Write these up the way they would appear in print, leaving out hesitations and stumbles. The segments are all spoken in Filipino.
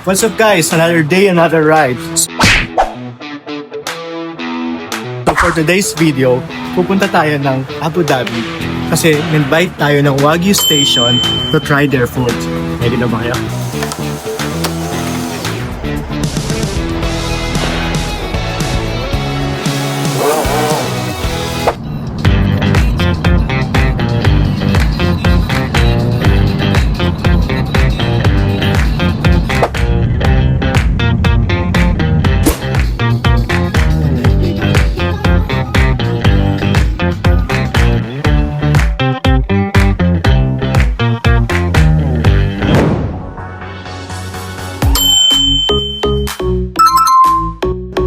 What's up guys? Another day, another ride. So for today's video, pupunta tayo ng Abu Dhabi kasi invite tayo ng Wagyu Station to try their food. Ready na ba kayo?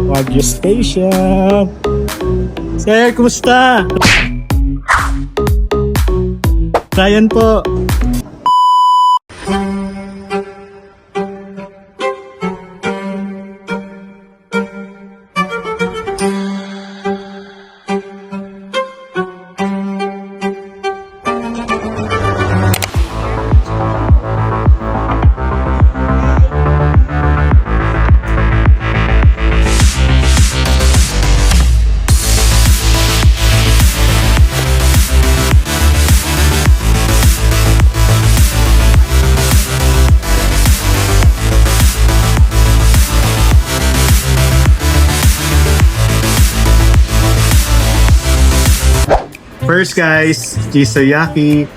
Wagyu Station. Sir, kumusta? Ryan po. First guys, Chisayaki.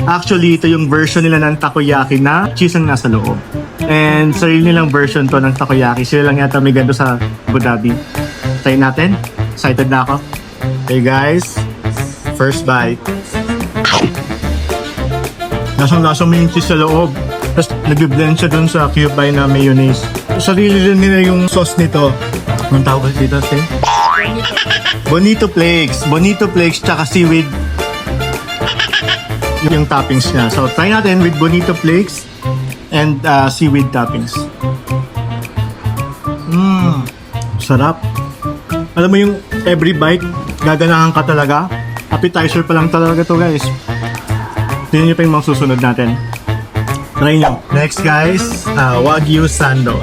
Actually, ito yung version nila ng takoyaki na cheese ang nasa loob. And sarili nilang version to ng takoyaki. Sila lang yata may ganito sa Abu Dhabi. Try natin. Excited na ako. Okay guys, first bite. Lasang-lasang may yung cheese sa loob. Tapos nag-blend siya dun sa cube na mayonnaise. Sarili din nila yung sauce nito. Anong tawag dito, Tim? Bonito Flakes. Bonito Flakes tsaka seaweed yung toppings niya. So, try natin with Bonito Flakes and seaweed toppings. Sarap. Alam mo yung every bite, gaganahan ka talaga. Appetizer pa lang talaga to guys. Tingnan nyo pa yung mga susunod natin. Try nyo. Next guys, Wagyu Sando.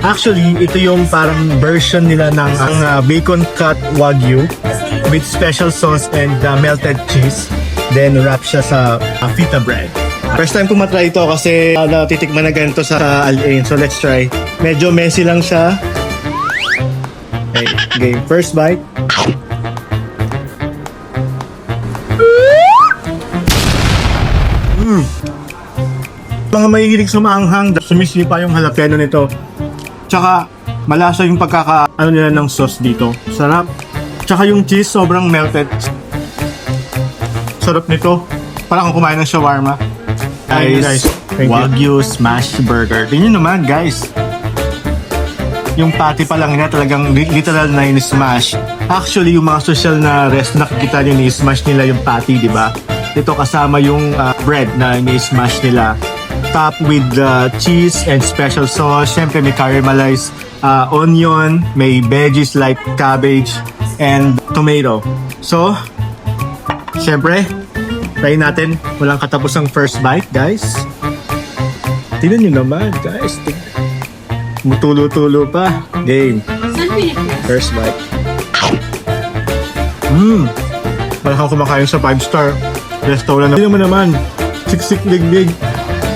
Actually, ito yung parang version nila ng bacon cut Wagyu with special sauce and melted cheese. Then, wrap siya sa feta bread. First time ko matry ito kasi natitikman na ganito sa Al Ain. So, let's try. Medyo messy lang siya. Okay, first bite. Mga mahihilig sumaanghang, sumislipa yung jalapeno nito. Tsaka malasa yung nila ng sauce dito. Sarap. Tsaka yung cheese sobrang melted. Sarap nito. Parang kung kumain ng shawarma. Guys, Wagyu Smash Burger. Tingnan naman guys. Yung patty pa lang niya talagang literal na in-smash. Actually yung mga social na rest nakikita nyo ni-smash nila yung patty, di ba? Ito kasama yung bread na ni-smash nila. Top with cheese and special sauce. Siyempre may caramelized onion, may veggies like cabbage and tomato. So, siyempre, try natin. Walang katapusang first bite, guys. Tingnan nyo naman, guys. Mutulo-tulo pa. Game. First bite. Parang kumakain sa 5-star restaurant. Tingnan mo naman. Siksik liglig.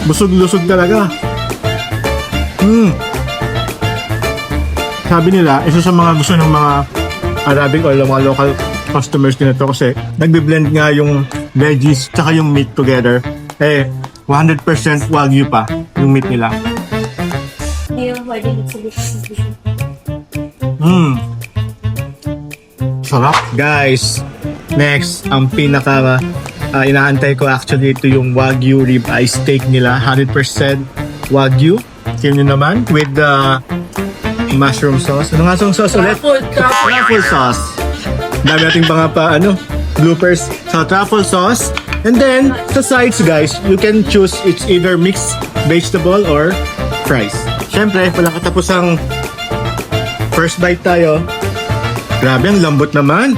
Busog-lusog talaga. Sabi nila, isa sa mga gusto ng mga Arabic or mga local customers nito kasi nagbe-blend nga yung veggies tsaka yung meat together. 100% Wagyu pa yung meat nila. Sarap. Guys, next, ang pinaka inaantay ko actually ito yung Wagyu ribeye steak nila. 100% Wagyu. Tingnan nyo naman with the mushroom sauce. Ano nga song sauce ulit? Truffle sauce. Dami nating mga bloopers. So, truffle sauce. And then, sa sides guys, you can choose it's either mixed vegetable or fries. Siyempre, walang katapusang first bite tayo. Grabe, ang lambot naman.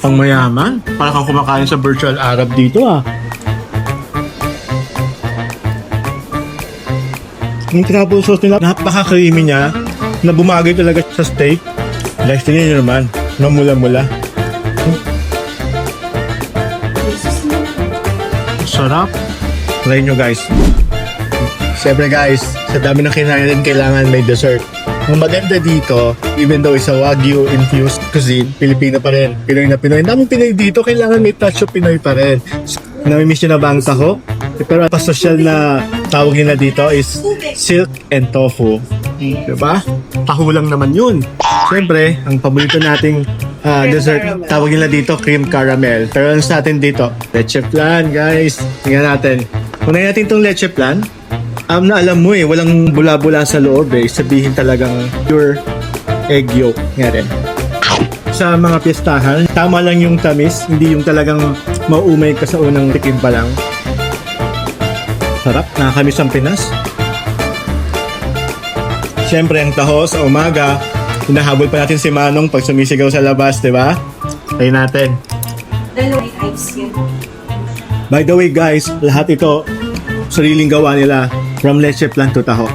Pang mayaman. Parang kang kumakain sa virtual Arab dito ah. Yung tinapon sauce nila, napaka-creamy niya, na bumagay talaga sa steak. Guys, tingnan nyo naman, namula-mula. Sarap. Try nyo guys. Siyempre guys, sa dami ng kinain natin, kailangan may dessert. Ang maganda dito, even though it's a Wagyu infused cuisine, Pilipino pa rin. Pinoy na Pinoy. Ang daming Pinoy dito, kailangan may touch of Pinoy pa rin. Namimiss nyo na ba ang taho? Pero pa-social na tawag nila dito is silk and tofu. Diba? Taho lang naman yun. Siyempre, ang paborito nating dessert, tawag nila dito cream caramel. Pero ano sa atin dito? Leche flan, guys. Tingnan natin. Unahin natin itong leche flan. Na alam mo walang bula-bula sa loob sabihin talagang pure egg yolk nga rin. Sa mga piestahan, tama lang yung tamis, hindi yung talagang maumay ka sa unang tikim pa lang. Sarap, nakakamiss ang Pinas. Siyempre ang taho sa umaga, hinahabol pa natin si Manong pag sumisigaw sa labas, di ba? Tayo natin. Dalawang ice yun. By the way guys, lahat ito sariling gawa nila. From leche flan to taho.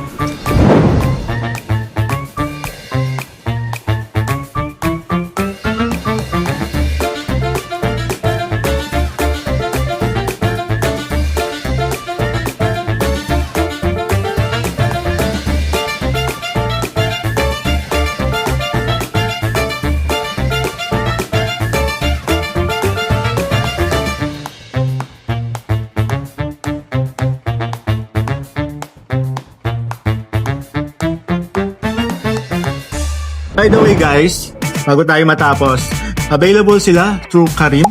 By the way guys, bago tayo matapos, available sila through Karim,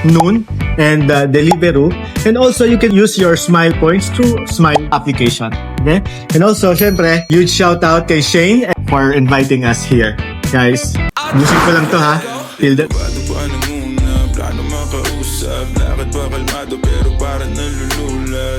Noon, and Deliveroo. And also, you can use your Smile points through Smile application. Okay? And also, syempre, huge shout out kay Shane for inviting us here. Guys, music ko lang to ha. Till the... Plano muna, plano makausap. Lakad pa kalmado pero parang nalulula.